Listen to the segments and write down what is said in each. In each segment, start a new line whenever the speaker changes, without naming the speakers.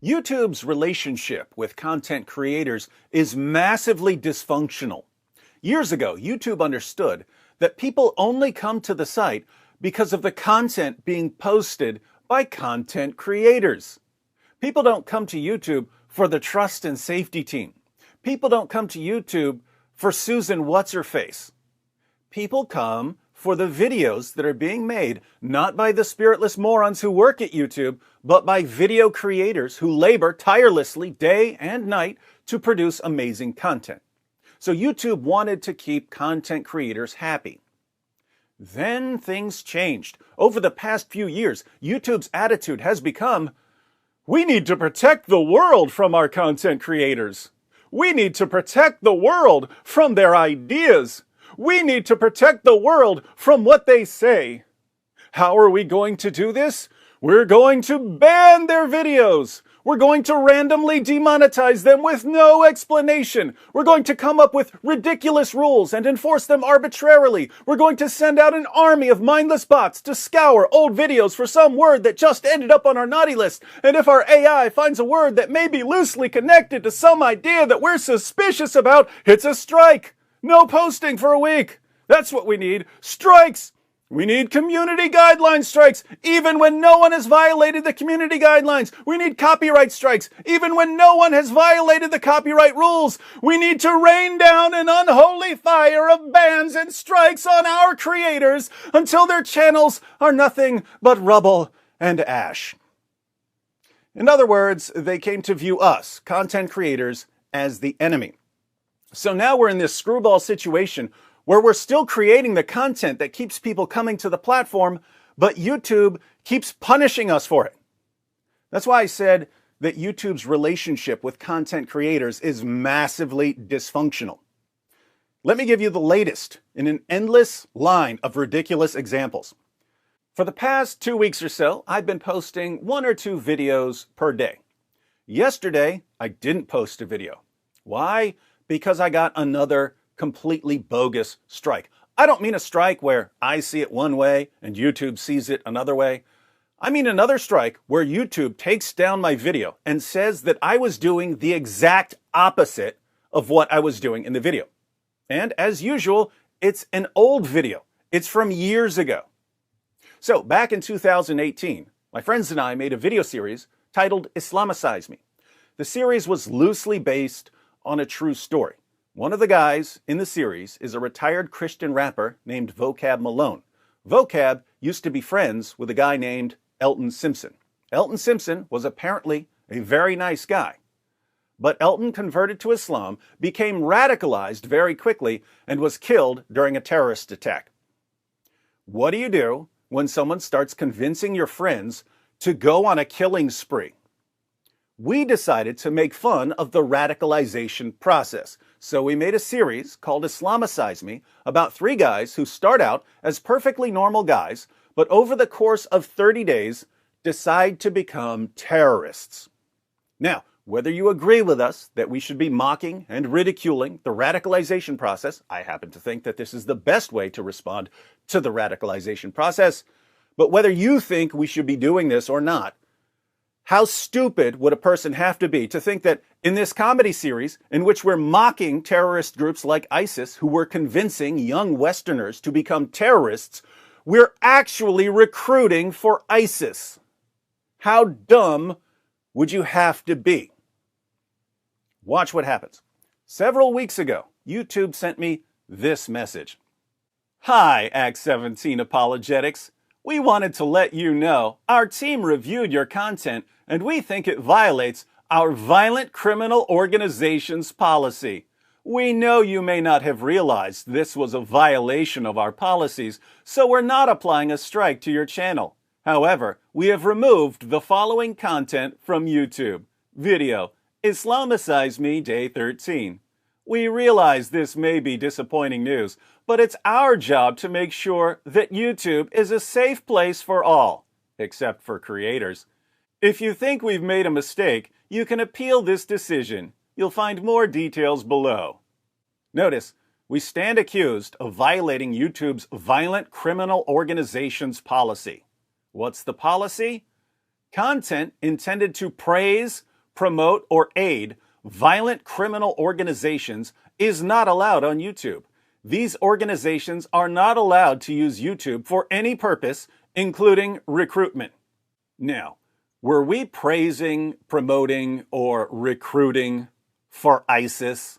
YouTube's relationship with content creators is massively dysfunctional. Years ago, YouTube understood that people only come to the site because of the content being posted by content creators. People don't come to YouTube for the trust and safety team. People don't come to YouTube for Susan What's-Her-Face. People come for the videos that are being made, not by the spiritless morons who work at YouTube, but by video creators who labor tirelessly day and night to produce amazing content. So YouTube wanted to keep content creators happy. Then things changed. Over the past few years, YouTube's attitude has become, we need to protect the world from our content creators. We need to protect the world from their ideas. We need to protect the world from what they say. How are we going to do this? We're going to ban their videos. We're going to randomly demonetize them with no explanation. We're going to come up with ridiculous rules and enforce them arbitrarily. We're going to send out an army of mindless bots to scour old videos for some word that just ended up on our naughty list. And if our AI finds a word that may be loosely connected to some idea that we're suspicious about, it's a strike. No posting for a week. That's what we need. Strikes. We need community guideline strikes, even when no one has violated the community guidelines. We need copyright strikes, even when no one has violated the copyright rules. We need to rain down an unholy fire of bans and strikes on our creators until their channels are nothing but rubble and ash. In other words, they came to view us, content creators, as the enemy. So now we're in this screwball situation where we're still creating the content that keeps people coming to the platform, but YouTube keeps punishing us for it. That's why I said that YouTube's relationship with content creators is massively dysfunctional. Let me give you the latest in an endless line of ridiculous examples. For the past 2 weeks or so, I've been posting 1 or 2 videos per day. Yesterday, I didn't post a video. Why? Because I got another completely bogus strike. I don't mean a strike where I see it one way and YouTube sees it another way. I mean another strike where YouTube takes down my video and says that I was doing the exact opposite of what I was doing in the video. And as usual, it's an old video. It's from years ago. So back in 2018, my friends and I made a video series titled Islamicize Me. The series was loosely based on a true story. One of the guys in the series is a retired Christian rapper named Vocab Malone. Vocab used to be friends with a guy named Elton Simpson. Elton Simpson was apparently a very nice guy. But Elton converted to Islam, became radicalized very quickly, and was killed during a terrorist attack. What do you do when someone starts convincing your friends to go on a killing spree? We decided to make fun of the radicalization process. So we made a series called Islamicize Me about 3 guys who start out as perfectly normal guys, but over the course of 30 days decide to become terrorists. Now, whether you agree with us that we should be mocking and ridiculing the radicalization process, I happen to think that this is the best way to respond to the radicalization process, but whether you think we should be doing this or not, how stupid would a person have to be to think that in this comedy series, in which we're mocking terrorist groups like ISIS, who were convincing young Westerners to become terrorists, we're actually recruiting for ISIS? How dumb would you have to be? Watch what happens. Several weeks ago, YouTube sent me this message. Hi, Act 17 Apologetics. We wanted to let you know our team reviewed your content and we think it violates our violent criminal organizations policy. We know you may not have realized this was a violation of our policies, so we're not applying a strike to your channel. However, we have removed the following content from YouTube. Video, Islamicize Me Day 13. We realize this may be disappointing news, but it's our job to make sure that YouTube is a safe place for all, except for creators. If you think we've made a mistake, you can appeal this decision. You'll find more details below. Notice, we stand accused of violating YouTube's violent criminal organizations policy. What's the policy? Content intended to praise, promote, or aid violent criminal organizations is not allowed on YouTube. These organizations are not allowed to use YouTube for any purpose, including recruitment. Now, were we praising, promoting, or recruiting for ISIS?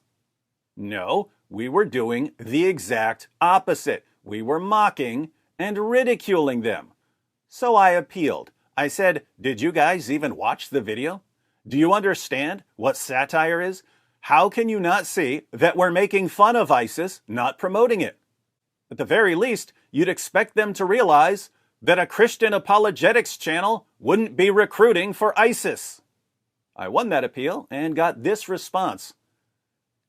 No, we were doing the exact opposite. We were mocking and ridiculing them. So I appealed. I said, did you guys even watch the video? Do you understand what satire is? How can you not see that we're making fun of ISIS, not promoting it? At the very least, you'd expect them to realize that a Christian apologetics channel wouldn't be recruiting for ISIS. I won that appeal and got this response.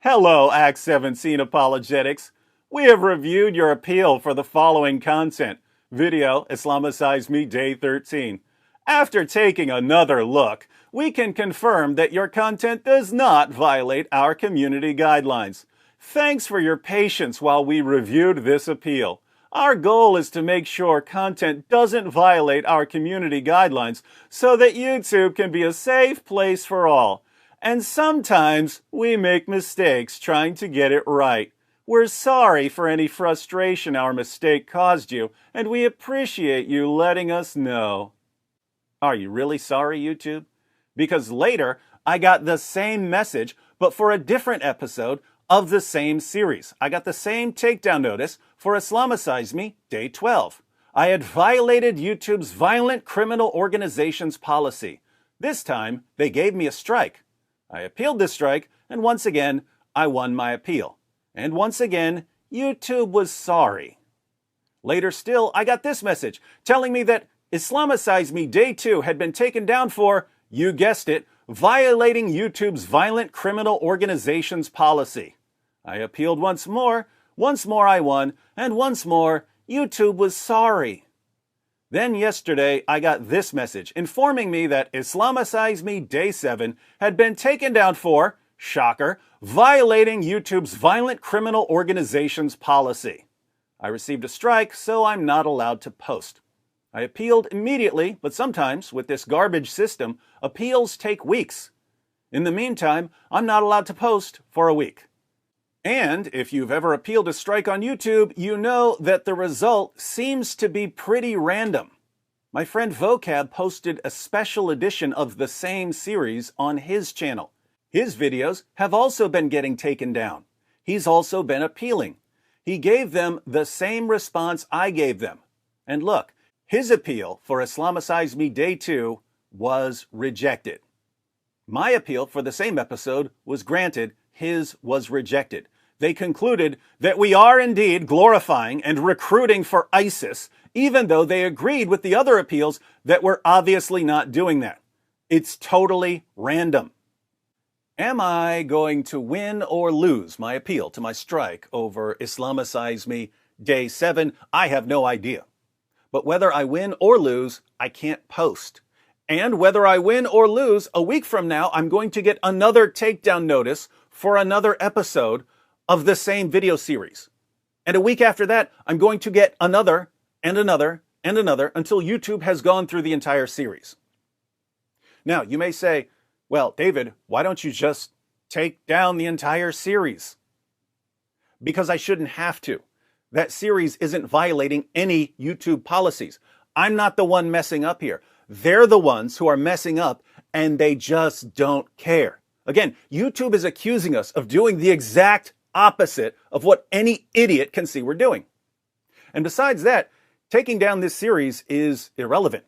Hello, Acts 17 Apologetics. We have reviewed your appeal for the following content. Video, Islamicize Me, Day 13. After taking another look, we can confirm that your content does not violate our community guidelines. Thanks for your patience while we reviewed this appeal. Our goal is to make sure content doesn't violate our community guidelines so that YouTube can be a safe place for all. And sometimes we make mistakes trying to get it right. We're sorry for any frustration our mistake caused you, and we appreciate you letting us know. Are you really sorry, YouTube? Because later, I got the same message, but for a different episode of the same series. I got the same takedown notice for Islamicize Me, Day 12. I had violated YouTube's violent criminal organizations policy. This time, they gave me a strike. I appealed this strike, and once again, I won my appeal. And once again, YouTube was sorry. Later still, I got this message telling me that Islamicize Me Day 2 had been taken down for, you guessed it, violating YouTube's violent criminal organizations policy. I appealed once more I won, and once more, YouTube was sorry. Then yesterday, I got this message informing me that Islamicize Me Day 7 had been taken down for, shocker, violating YouTube's violent criminal organizations policy. I received a strike, so I'm not allowed to post. I appealed immediately, but sometimes, with this garbage system, appeals take weeks. In the meantime, I'm not allowed to post for a week. And if you've ever appealed a strike on YouTube, you know that the result seems to be pretty random. My friend Vocab posted a special edition of the same series on his channel. His videos have also been getting taken down. He's also been appealing. He gave them the same response I gave them. And look, his appeal for Islamicize Me Day 2 was rejected. My appeal for the same episode was granted. His was rejected. They concluded that we are indeed glorifying and recruiting for ISIS, even though they agreed with the other appeals that we're obviously not doing that. It's totally random. Am I going to win or lose my appeal to my strike over Islamicize Me Day 7? I have no idea. But whether I win or lose, I can't post. And whether I win or lose, a week from now, I'm going to get another takedown notice for another episode of the same video series. And a week after that, I'm going to get another and another and another until YouTube has gone through the entire series. Now, you may say, well, David, why don't you just take down the entire series? Because I shouldn't have to. That series isn't violating any YouTube policies. I'm not the one messing up here. They're the ones who are messing up, and they just don't care. Again, YouTube is accusing us of doing the exact opposite of what any idiot can see we're doing. And besides that, taking down this series is irrelevant.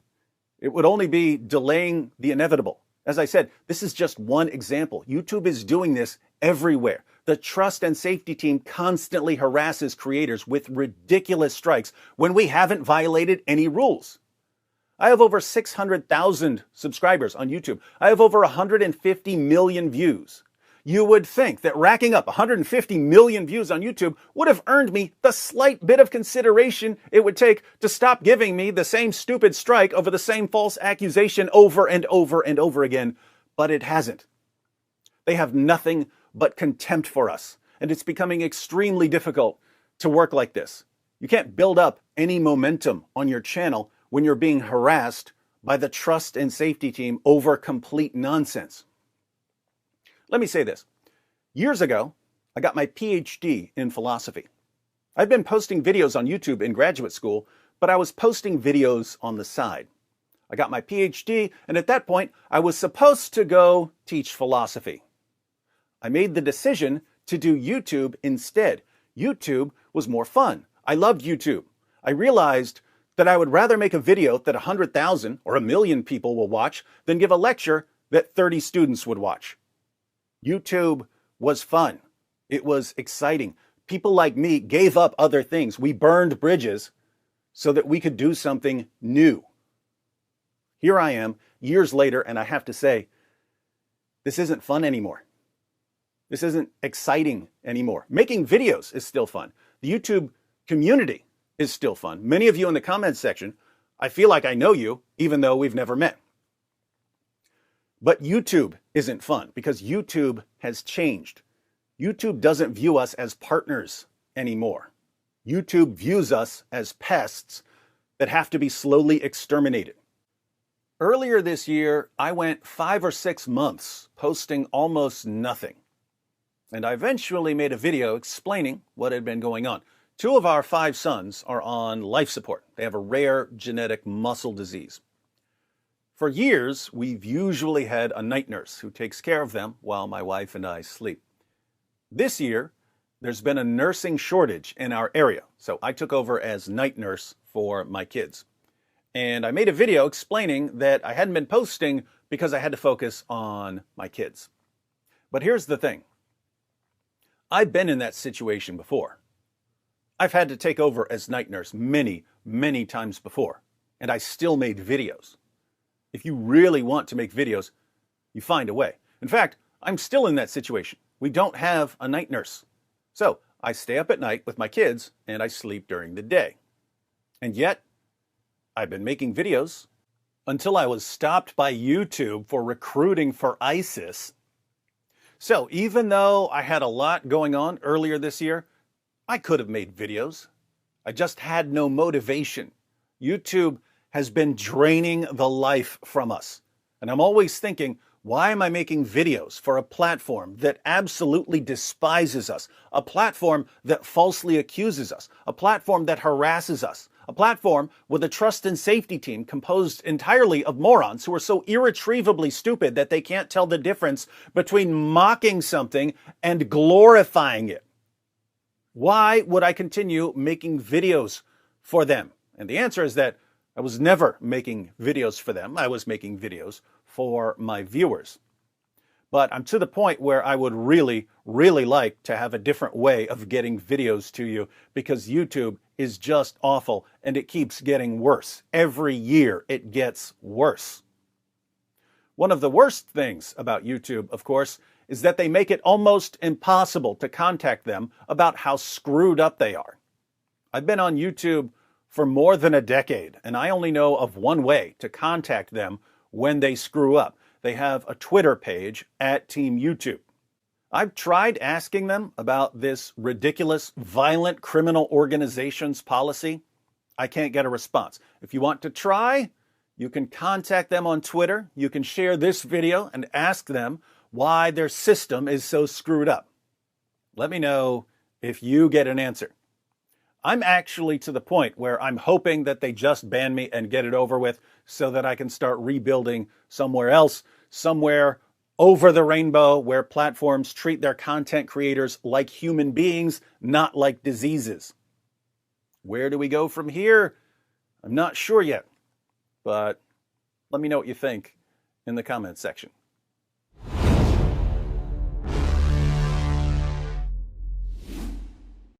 It would only be delaying the inevitable. As I said, this is just one example. YouTube is doing this everywhere. The trust and safety team constantly harasses creators with ridiculous strikes when we haven't violated any rules. I have over 600,000 subscribers on YouTube. I have over 150 million views. You would think that racking up 150 million views on YouTube would have earned me the slight bit of consideration it would take to stop giving me the same stupid strike over the same false accusation over and over and over again, but it hasn't. They have nothing but contempt for us, and it's becoming extremely difficult to work like this. You can't build up any momentum on your channel when you're being harassed by the trust and safety team over complete nonsense. Let me say this. Years ago, I got my PhD in philosophy. I've been posting videos on YouTube in graduate school, but I was posting videos on the side. I got my PhD, and at that point, I was supposed to go teach philosophy. I made the decision to do YouTube instead. YouTube was more fun. I loved YouTube. I realized that I would rather make a video that 100,000 or 1,000,000 people will watch than give a lecture that 30 students would watch. YouTube was fun. It was exciting. People like me gave up other things. We burned bridges so that we could do something new. Here I am, years later, and I have to say, this isn't fun anymore. This isn't exciting anymore. Making videos is still fun. The YouTube community is still fun. Many of you in the comments section, I feel like I know you, even though we've never met. But YouTube isn't fun because YouTube has changed. YouTube doesn't view us as partners anymore. YouTube views us as pests that have to be slowly exterminated. Earlier this year, I went 5 or 6 months posting almost nothing. And I eventually made a video explaining what had been going on. 2 of our 5 sons are on life support. They have a rare genetic muscle disease. For years, we've usually had a night nurse who takes care of them while my wife and I sleep. This year, there's been a nursing shortage in our area, so I took over as night nurse for my kids. And I made a video explaining that I hadn't been posting because I had to focus on my kids. But here's the thing. I've been in that situation before. I've had to take over as night nurse many, many times before, and I still made videos. If you really want to make videos, you find a way. In fact, I'm still in that situation. We don't have a night nurse. So I stay up at night with my kids and I sleep during the day. And yet, I've been making videos until I was stopped by YouTube for recruiting for ISIS. So even though I had a lot going on earlier this year, I could have made videos. I just had no motivation. YouTube has been draining the life from us. And I'm always thinking, why am I making videos for a platform that absolutely despises us? A platform that falsely accuses us? A platform that harasses us? A platform with a trust and safety team composed entirely of morons who are so irretrievably stupid that they can't tell the difference between mocking something and glorifying it. Why would I continue making videos for them? And the answer is that I was never making videos for them. I was making videos for my viewers. But I'm to the point where I would really, really like to have a different way of getting videos to you because YouTube is just awful and it keeps getting worse. Every year it gets worse. One of the worst things about YouTube, of course, is that they make it almost impossible to contact them about how screwed up they are. I've been on YouTube for more than a decade, and I only know of one way to contact them when they screw up. They have a Twitter page at Team YouTube. I've tried asking them about this ridiculous violent criminal organizations policy. I can't get a response. If you want to try, you can contact them on Twitter. You can share this video and ask them why their system is so screwed up. Let me know if you get an answer. I'm actually to the point where I'm hoping that they just ban me and get it over with so that I can start rebuilding somewhere else, somewhere over the rainbow where platforms treat their content creators like human beings, not like diseases. Where do we go from here? I'm not sure yet, but let me know what you think in the comments section.